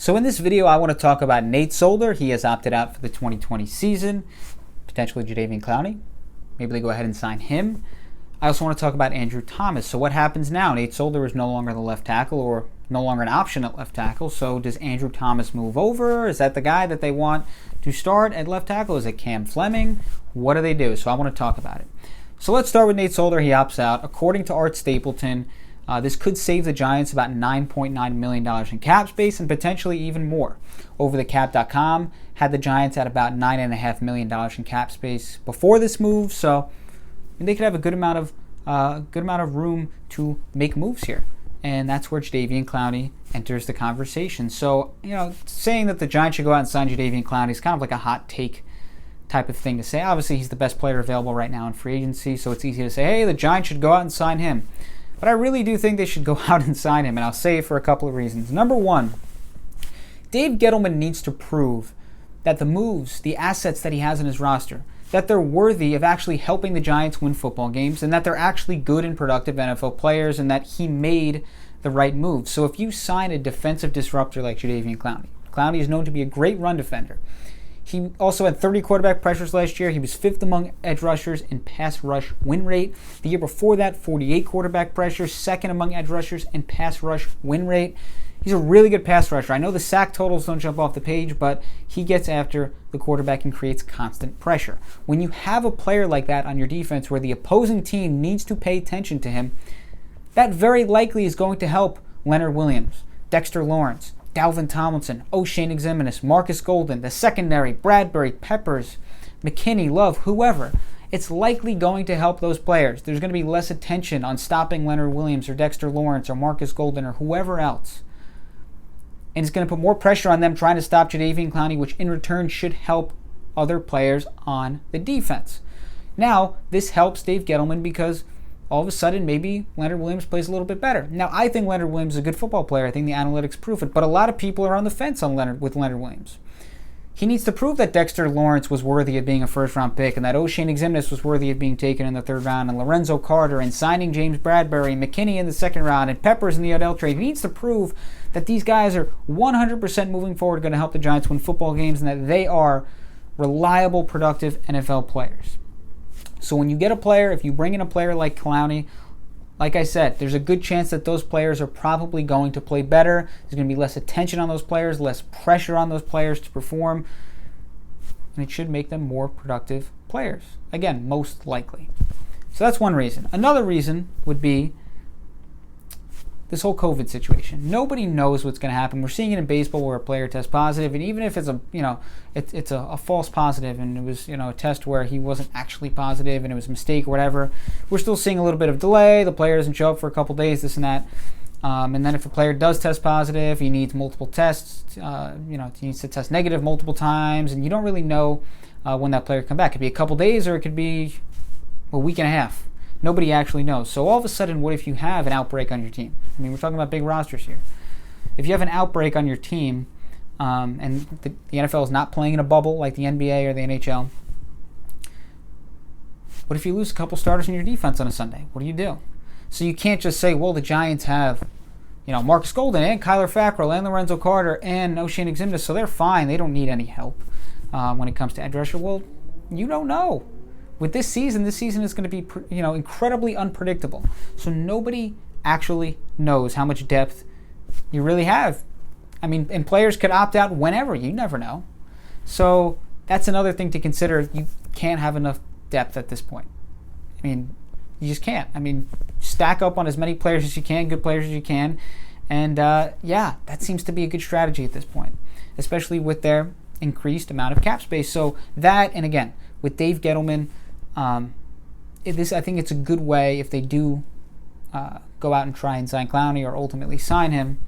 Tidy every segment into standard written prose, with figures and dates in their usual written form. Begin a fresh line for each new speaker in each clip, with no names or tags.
So in this video, I want to talk about Nate Solder. He has opted out for the 2020 season. Potentially Jadeveon Clowney. Maybe they go ahead and sign him. I also want to talk about Andrew Thomas. So what happens now? Nate Solder is no longer the left tackle, or no longer an option at left tackle. So does Andrew Thomas move over? Is that the guy that they want to start at left tackle? Is it Cam Fleming? What do they do? So I want to talk about it. So let's start with Nate Solder. He opts out. According to Art Stapleton, this could save the Giants about $9.9 million in cap space and potentially even more. OverTheCap.com had the Giants at about $9.5 million in cap space before this move, so they could have a good amount of room to make moves here. And that's where Jadeveon Clowney enters the conversation. So, saying that the Giants should go out and sign Jadeveon Clowney is kind of like a hot take type of thing to say. Obviously, he's the best player available right now in free agency, so it's easy to say, hey, the Giants should go out and sign him. But I really do think they should go out and sign him, and I'll say it for a couple of reasons. Number one, Dave Gettleman needs to prove that the moves, the assets that he has in his roster, that they're worthy of actually helping the Giants win football games, and that they're actually good and productive NFL players, and that he made the right moves. So if you sign a defensive disruptor like Jadeveon Clowney, Clowney is known to be a great run defender. He also had 30 quarterback pressures last year. He was 5th among edge rushers in pass rush win rate. The year before that, 48 quarterback pressures, 2nd among edge rushers in pass rush win rate. He's a really good pass rusher. I know the sack totals don't jump off the page, but he gets after the quarterback and creates constant pressure. When you have a player like that on your defense where the opposing team needs to pay attention to him, that very likely is going to help Leonard Williams, Dexter Lawrence, Dalvin Tomlinson, O'Shane Eximinus, Marcus Golden, the secondary, Bradbury, Peppers, McKinney, Love, whoever. It's likely going to help those players. There's going to be less attention on stopping Leonard Williams or Dexter Lawrence or Marcus Golden or whoever else. And it's going to put more pressure on them trying to stop Jadeveon Clowney, which in return should help other players on the defense. Now, this helps Dave Gettleman because all of a sudden, maybe Leonard Williams plays a little bit better. Now, I think Leonard Williams is a good football player. I think the analytics prove it. But a lot of people are on the fence on Leonard Williams. He needs to prove that Dexter Lawrence was worthy of being a first-round pick and that O'Shane Eximinus was worthy of being taken in the 3rd round and Lorenzo Carter and signing James Bradbury and McKinney in the 2nd round and Peppers in the Odell trade. He needs to prove that these guys are 100% moving forward going to help the Giants win football games and that they are reliable, productive NFL players. So when you get a player, if you bring in a player like Clowney, like I said, there's a good chance that those players are probably going to play better. There's going to be less attention on those players, less pressure on those players to perform, and it should make them more productive players. Again, most likely. So that's one reason. Another reason would be this whole COVID situation. Nobody knows what's going to happen. We're seeing it in baseball where a player tests positive, and even if it's it's a false positive and it was a test where he wasn't actually positive and it was a mistake or whatever, we're still seeing a little bit of delay. The player doesn't show up for a couple days, this and that. And then if a player does test positive, he needs multiple tests. He needs to test negative multiple times, and you don't really know when that player can come back. It could be a couple days or it could be a week and a half. Nobody actually knows. So all of a sudden, what if you have an outbreak on your team? I mean, we're talking about big rosters here. If you have an outbreak on your team, and the NFL is not playing in a bubble like the NBA or the NHL, what if you lose a couple starters in your defense on a Sunday? What do you do? So you can't just say, well, the Giants have, Marcus Golden and Kyler Fackrell and Lorenzo Carter and O'Shane Eximinus, so they're fine. They don't need any help when it comes to edge rusher. Well, you don't know. With this season is going to be, incredibly unpredictable. So nobody actually knows how much depth you really have. I mean, and players could opt out whenever. You never know. So that's another thing to consider. You can't have enough depth at this point. I mean, you just can't. I mean, stack up on as many players as you can, good players as you can. And, that seems to be a good strategy at this point, especially with their increased amount of cap space. So that, and again, with Dave Gettleman, I think it's a good way if they do go out and try and sign Clowney or ultimately sign him.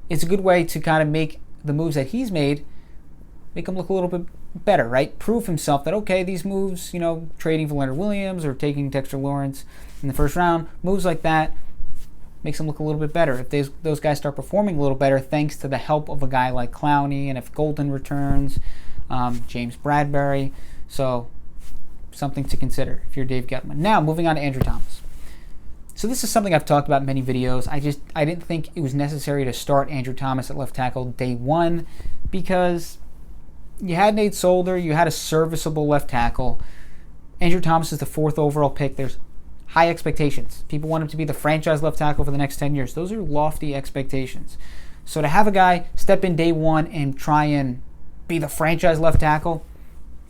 It's a good way to kind of make the moves that he's made, make him look a little bit better, right? Prove himself that, okay, these moves, trading for Leonard Williams or taking Dexter Lawrence in the 1st round, moves like that makes him look a little bit better. If those guys start performing a little better thanks to the help of a guy like Clowney, and if Golden returns, James Bradbury. So something to consider if you're Dave Gettleman. Now, moving on to Andrew Thomas. So this is something I've talked about in many videos. I didn't think it was necessary to start Andrew Thomas at left tackle day one because you had Nate Solder, you had a serviceable left tackle. Andrew Thomas is the 4th overall pick. There's high expectations. People want him to be the franchise left tackle for the next 10 years. Those are lofty expectations. So to have a guy step in day one and try and be the franchise left tackle,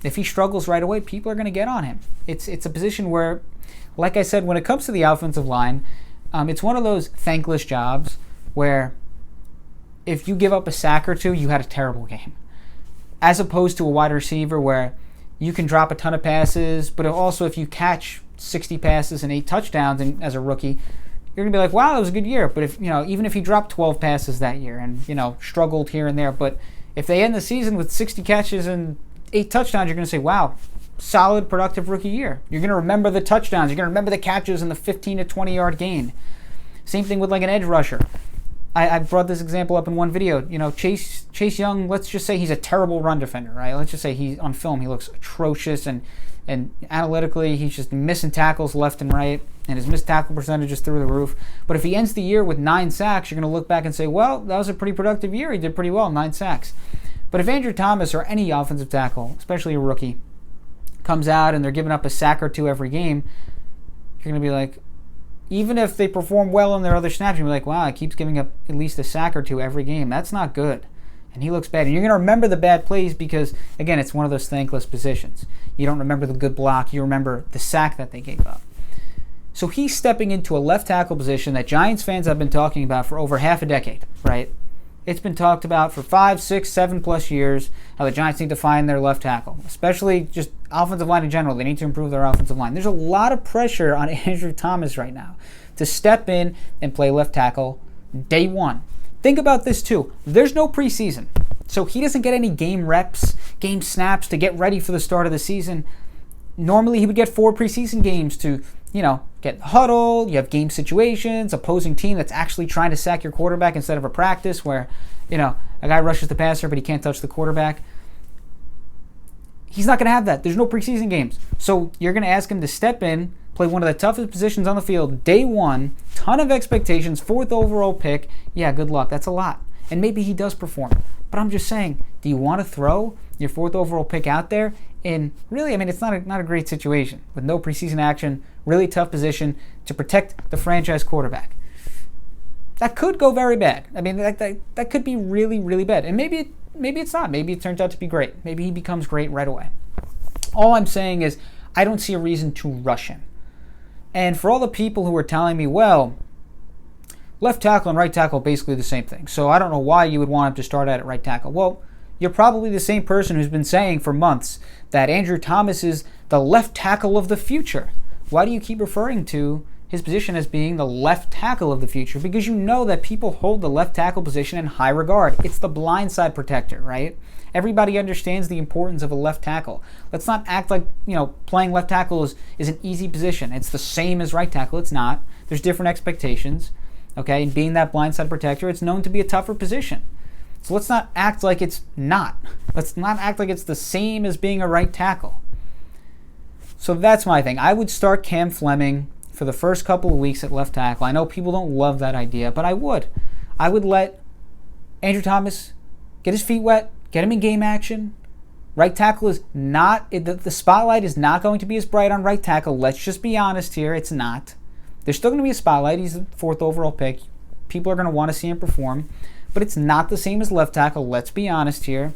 if he struggles right away, people are going to get on him. It's a position where, like I said, when it comes to the offensive line, it's one of those thankless jobs where if you give up a sack or two, you had a terrible game. As opposed to a wide receiver where you can drop a ton of passes, but also if you catch 60 passes and 8 touchdowns and as a rookie, you're going to be like, wow, that was a good year. But if even if he dropped 12 passes that year and struggled here and there, but if they end the season with 60 catches and 8 touchdowns, you're going to say, wow, solid, productive rookie year. You're going to remember the touchdowns. You're going to remember the catches and the 15 to 20 yard gain. Same thing with like an edge rusher. I brought this example up in one video. Chase Young, let's just say he's a terrible run defender, right? Let's just say he's on film, he looks atrocious and analytically he's just missing tackles left and right, and his missed tackle percentage is through the roof. But if he ends the year with 9 sacks, you're going to look back and say, well, that was a pretty productive year. He did pretty well, 9 sacks. But if Andrew Thomas or any offensive tackle, especially a rookie, comes out and they're giving up a sack or two every game, you're going to be like, even if they perform well in their other snaps, you're going to be like, wow, he keeps giving up at least a sack or two every game. That's not good. And he looks bad. And you're going to remember the bad plays because, again, it's one of those thankless positions. You don't remember the good block. You remember the sack that they gave up. So he's stepping into a left tackle position that Giants fans have been talking about for over half a decade, right? It's been talked about for 5, 6, 7 plus years how the Giants need to find their left tackle, especially just offensive line in general. They need to improve their offensive line. There's a lot of pressure on Andrew Thomas right now to step in and play left tackle day one. Think about this too. There's no preseason, so he doesn't get any game reps, game snaps to get ready for the start of the season. Normally he would get 4 preseason games to, get huddled. You have game situations, opposing team that's actually trying to sack your quarterback instead of a practice where, a guy rushes the passer but he can't touch the quarterback. He's not going to have that. There's no preseason games. So you're going to ask him to step in, play one of the toughest positions on the field, day one, ton of expectations, 4th overall pick. Yeah, good luck. That's a lot. And maybe he does perform. But I'm just saying, do you want to throw your 4th overall pick out there? And really, it's not a great situation with no preseason action, really tough position to protect the franchise quarterback. That could go very bad. That could be really, really bad. And maybe it's not. Maybe it turns out to be great. Maybe he becomes great right away. All I'm saying is I don't see a reason to rush him. And for all the people who are telling me, well, left tackle and right tackle are basically the same thing, so I don't know why you would want him to start at right tackle. Well, you're probably the same person who's been saying for months that Andrew Thomas is the left tackle of the future. Why do you keep referring to his position as being the left tackle of the future? Because you know that people hold the left tackle position in high regard. It's the blindside protector, right? Everybody understands the importance of a left tackle. Let's not act like, playing left tackle is an easy position. It's the same as right tackle. It's not. There's different expectations, okay? And being that blindside protector, it's known to be a tougher position. So let's not act like it's not. Let's not act like it's the same as being a right tackle. So that's my thing. I would start Cam Fleming for the first couple of weeks at left tackle. I know people don't love that idea, but I would. I would let Andrew Thomas get his feet wet, get him in game action. Right tackle is not, the spotlight is not going to be as bright on right tackle. Let's just be honest here. It's not. There's still going to be a spotlight. He's the 4th overall pick. People are going to want to see him perform. But it's not the same as left tackle. Let's be honest here.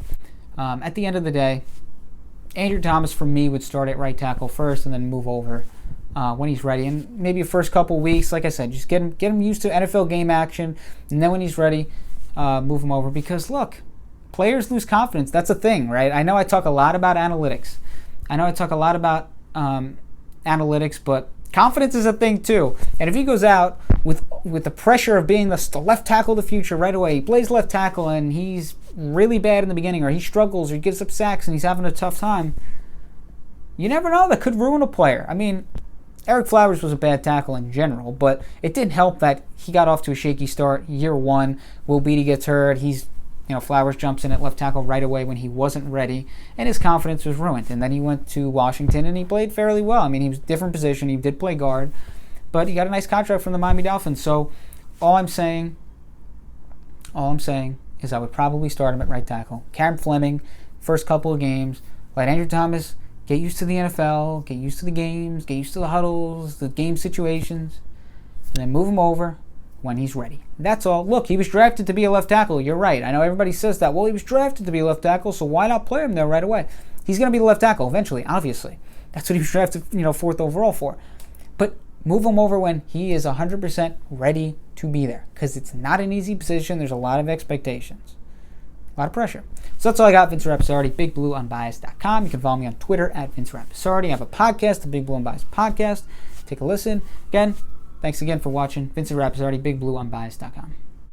At the end of the day, Andrew Thomas, for me, would start at right tackle first and then move over when he's ready. And maybe the first couple weeks, like I said, just get him used to NFL game action. And then when he's ready, move him over. Because, look, players lose confidence. That's a thing, right? I know I talk a lot about analytics. But confidence is a thing too. And if he goes out with the pressure of being the left tackle of the future right away, he plays left tackle and he's really bad in the beginning, or he struggles, or he gives up sacks and he's having a tough time, you never know. That could ruin a player. Eric Flowers was a bad tackle in general, but it didn't help that he got off to a shaky start year one. Will Beatty gets hurt. Flowers jumps in at left tackle right away when he wasn't ready, and his confidence was ruined. And then he went to Washington and he played fairly well. He was a different position. He did play guard, but he got a nice contract from the Miami Dolphins. So all I'm saying is I would probably start him at right tackle. Cam Fleming, first couple of games. Let Andrew Thomas get used to the NFL, get used to the games, get used to the huddles, the game situations, and then move him over when he's ready. That's all. Look, he was drafted to be a left tackle. You're right. I know everybody says that. Well, he was drafted to be a left tackle, so why not play him there right away? He's going to be the left tackle eventually, obviously. That's what he was drafted, fourth overall for. But move him over when he is 100% ready to be there, because it's not an easy position. There's a lot of expectations, a lot of pressure. So that's all I got. Vince Rapsardi, BigBlueUnbiased.com. You can follow me on Twitter at Vince Rapsardi. I have a podcast, the Big Blue Unbiased Podcast. Take a listen. Again, thanks again for watching. Vincent Rapsardi, BigBlueUnbiased.com.